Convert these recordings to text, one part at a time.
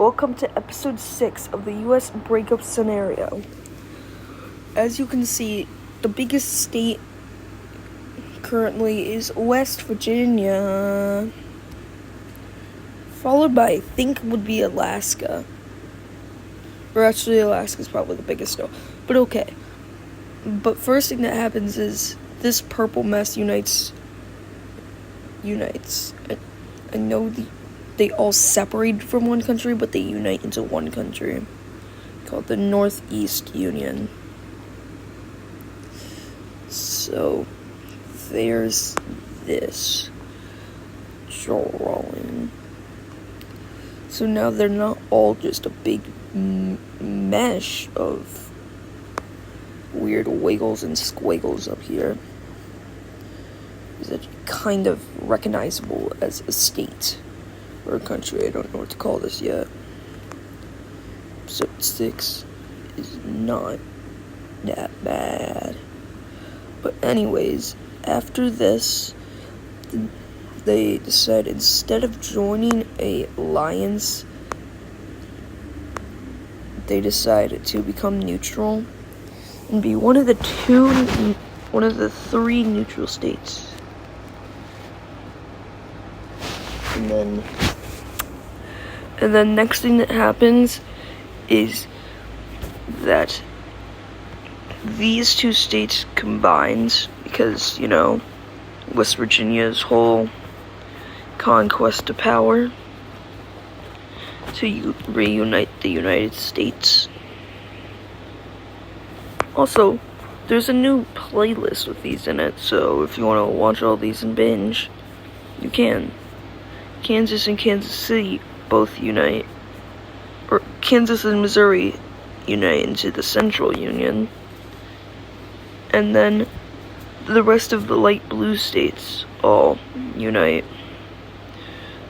welcome to episode 6 of the U.S. breakup scenario. As you can see, the biggest state currently is West Virginia, followed by, I think, would be Alaska. Or actually, Alaska's probably the biggest though, but okay. But first thing that happens is this purple mess unites. I know they all separated from one country, but they unite into one country called the Northeast Union. So there's this drawing. So now they're not all just a big mesh of weird wiggles and squiggles up here. It's kind of recognizable as a state or a country. I don't know what to call this yet. Episode 6 is not that bad. But anyways, after this, they decide instead of joining a alliance, they decided to become neutral and be one of the three neutral states. And then next thing that happens is that these two states combined, because, West Virginia's whole conquest of power to reunite the United States. Also, there's a new playlist with these in it, so if you want to watch all these and binge, you can. Kansas and Kansas City both unite, or Kansas and Missouri unite into the Central Union, and then the rest of the light blue states all unite.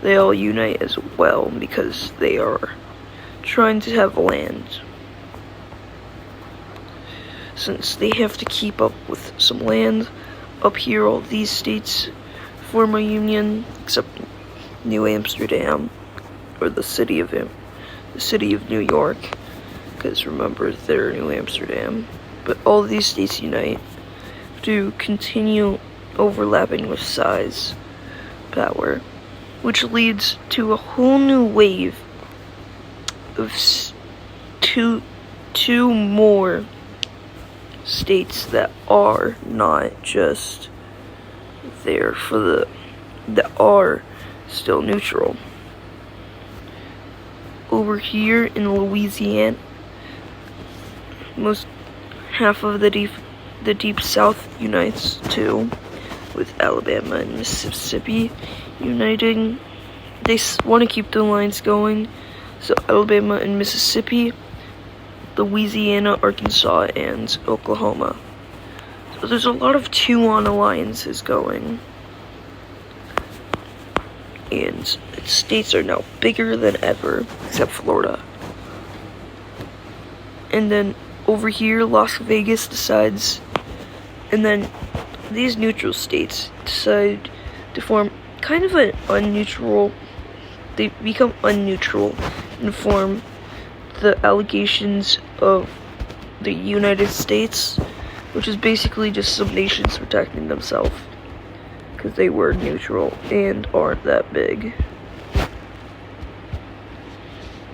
They all unite as well because they are trying to have land. Since they have to keep up with some land up here, all these states form a union, except New Amsterdam, or the city of New York, because remember, they're New Amsterdam. But all these states unite to continue overlapping with size power, which leads to a whole new wave of two more states that are not just there for that are still neutral. Over here in Louisiana, half of the deep South unites too, with Alabama and Mississippi uniting. They want to keep the lines going, so Alabama and Mississippi, Louisiana, Arkansas, and Oklahoma. So there's a lot of 2-on alliances going. And states are now bigger than ever, except Florida. And then over here, Las Vegas decides, and then these neutral states decide to form kind of an unneutral, they become unneutral and form the allegations of the United States, which is basically just some nations protecting themselves, because they were neutral and aren't that big.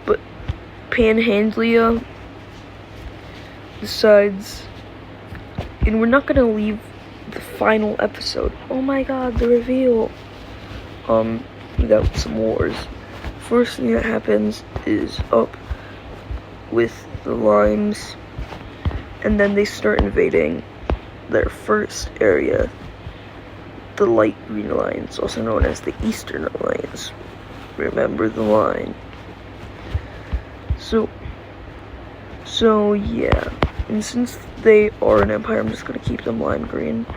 But Panhandlia decides, and we're not gonna leave the final episode, oh my god, the reveal, without some wars. First thing that happens is up with the limes, and then they start invading their first area, the light green alliance, also known as the Eastern Alliance. Remember the line. So yeah, and since they are an empire, I'm just gonna keep them lime green.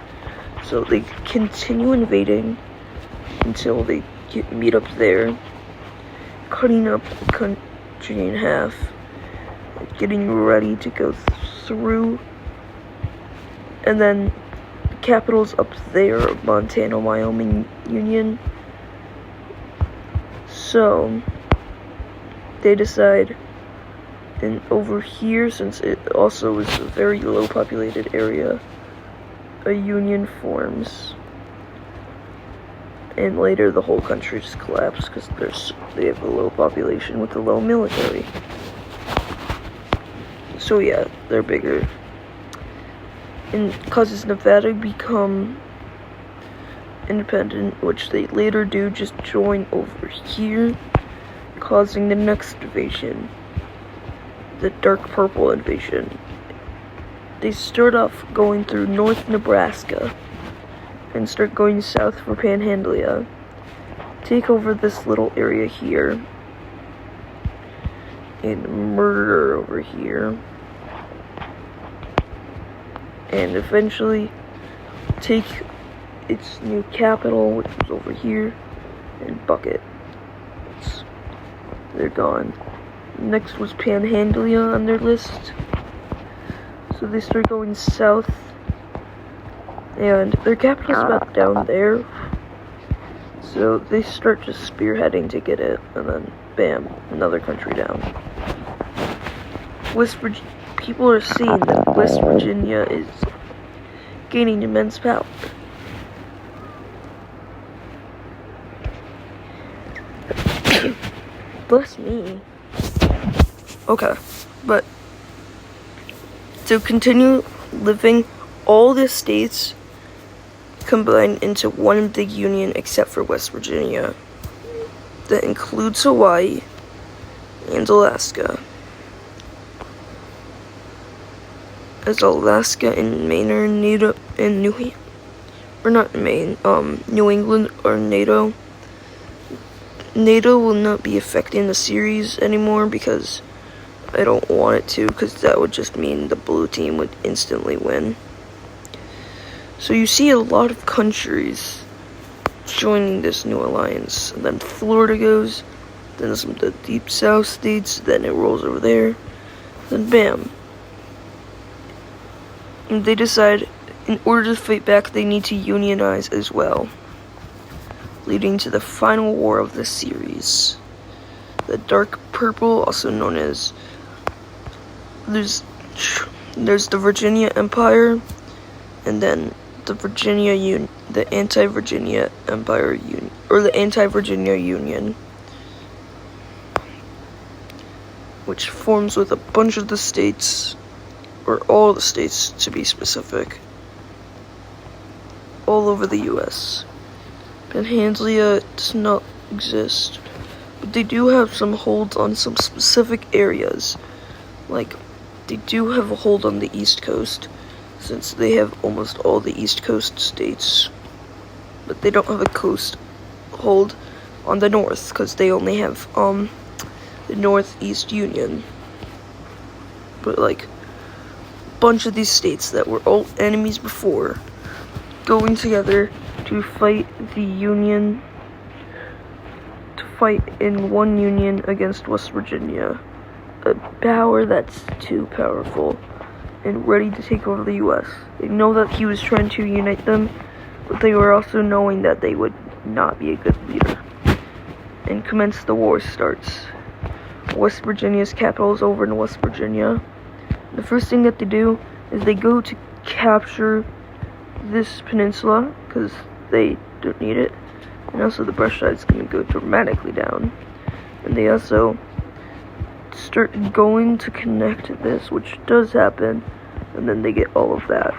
So they continue invading until they meet up there, cutting up the country in half, getting ready to go through, and then the capital's up there, Montana, Wyoming Union. So they decide, and over here, since it also is a very low populated area, a union forms. And later the whole country just collapsed because they have a low population with a low military. So yeah, they're bigger. And causes Nevada become independent, which they later do just join over here, causing the next invasion, the Dark Purple invasion. They start off going through North Nebraska and start going south for Panhandlia, take over this little area here, and murder over here, and eventually take its new capital, which was over here, and Bucket. They're gone. Next was Panhandlia on their list. So they start going south, and their capital's about down there. So they start just spearheading to get it, and then bam, another country down. People are seeing that West Virginia is gaining immense power. Bless me. Okay, but to continue living, all the states combine into one big union except for West Virginia. That includes Hawaii and Alaska. As Alaska and Maine are in NATO, and New England are NATO. NATO will not be affecting the series anymore because I don't want it to, because that would just mean the blue team would instantly win. So you see a lot of countries joining this new alliance. And then Florida goes, then some of the deep south states, then it rolls over there, then bam. And they decide, in order to fight back, they need to unionize as well, leading to the final war of the series. The Dark Purple, also known as, there's the Virginia Empire, and then the Anti-Virginia Empire Union, or the Anti-Virginia Union, which forms with a bunch of the states, or all the states to be specific, all over the US. Panhandlia does not exist, but they do have some holds on some specific areas. Like, they do have a hold on the East Coast, since they have almost all the East Coast states. But they don't have a coast hold on the North, because they only have, the Northeast Union. But, like, a bunch of these states that were all enemies before, going together to fight the Union, to fight in one union against West Virginia, a power that's too powerful and ready to take over the US. They know that he was trying to unite them, but they were also knowing that they would not be a good leader. And the war starts. West Virginia's capital is over in West Virginia. The first thing that they do is they go to capture this peninsula, because they don't need it, and also the brush side's going to go dramatically down. And they also start going to connect this, which does happen, and then they get all of that.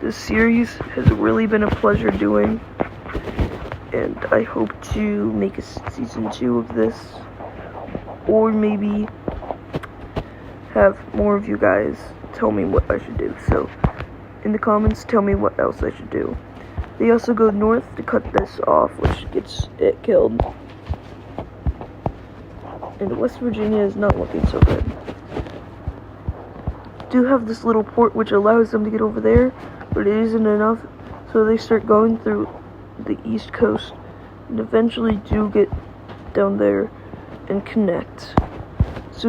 This series has really been a pleasure doing, and I hope to make a season 2 of this, or maybe have more of you guys tell me what I should do. So in the comments, tell me what else I should do. They also go north to cut this off, which gets it killed. And West Virginia is not looking so good. Do have this little port which allows them to get over there, but it isn't enough, so they start going through the East Coast and eventually do get down there and connect. So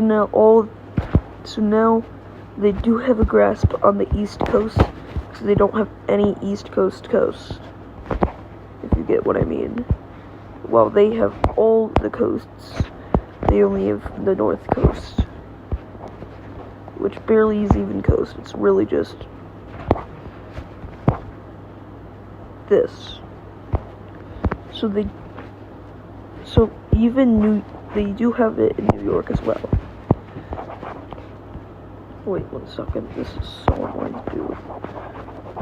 now they do have a grasp on the East Coast, so they don't have any East Coast, if you get what I mean. while they have all the coasts, they only have the north coast, which barely is even coast. It's really just this. So they do have it in New York as well. Wait 1 second, this is so annoying to do.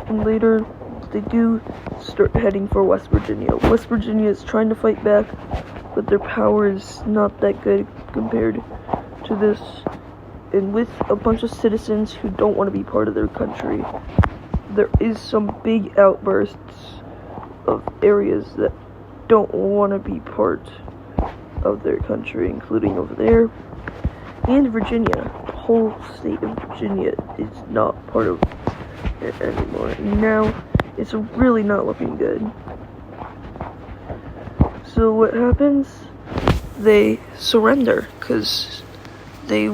And later, they do start heading for West Virginia. West Virginia is trying to fight back, but their power is not that good compared to this. And with a bunch of citizens who don't want to be part of their country, there is some big outbursts of areas that don't want to be part of their country, including over there. And Virginia. The whole state of Virginia is not part of it anymore. And now, it's really not looking good. So what happens? They surrender, because they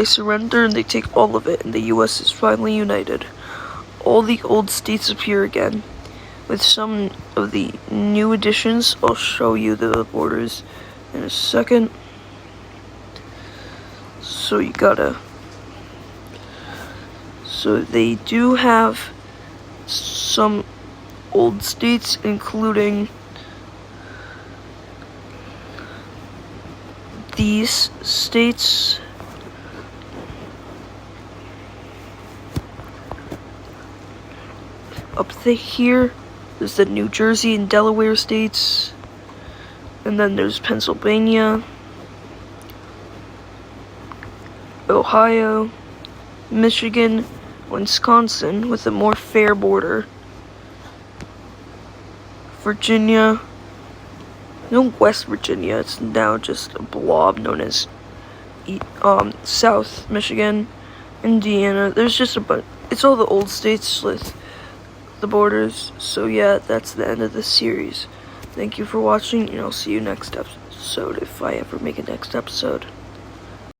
surrender and they take all of it, and the US is finally united. All the old states appear again. With some of the new additions, I'll show you the borders in a second. So they do have some old states, including these states. Up here, there's the New Jersey and Delaware states, and then there's Pennsylvania, Ohio, Michigan, Wisconsin with a more fair border, Virginia, no, West Virginia, it's now just a blob known as South Michigan, Indiana. There's just a bunch. It's all the old states with the borders. So yeah, that's the end of this series. Thank you for watching, and I'll see you next episode if I ever make a next episode.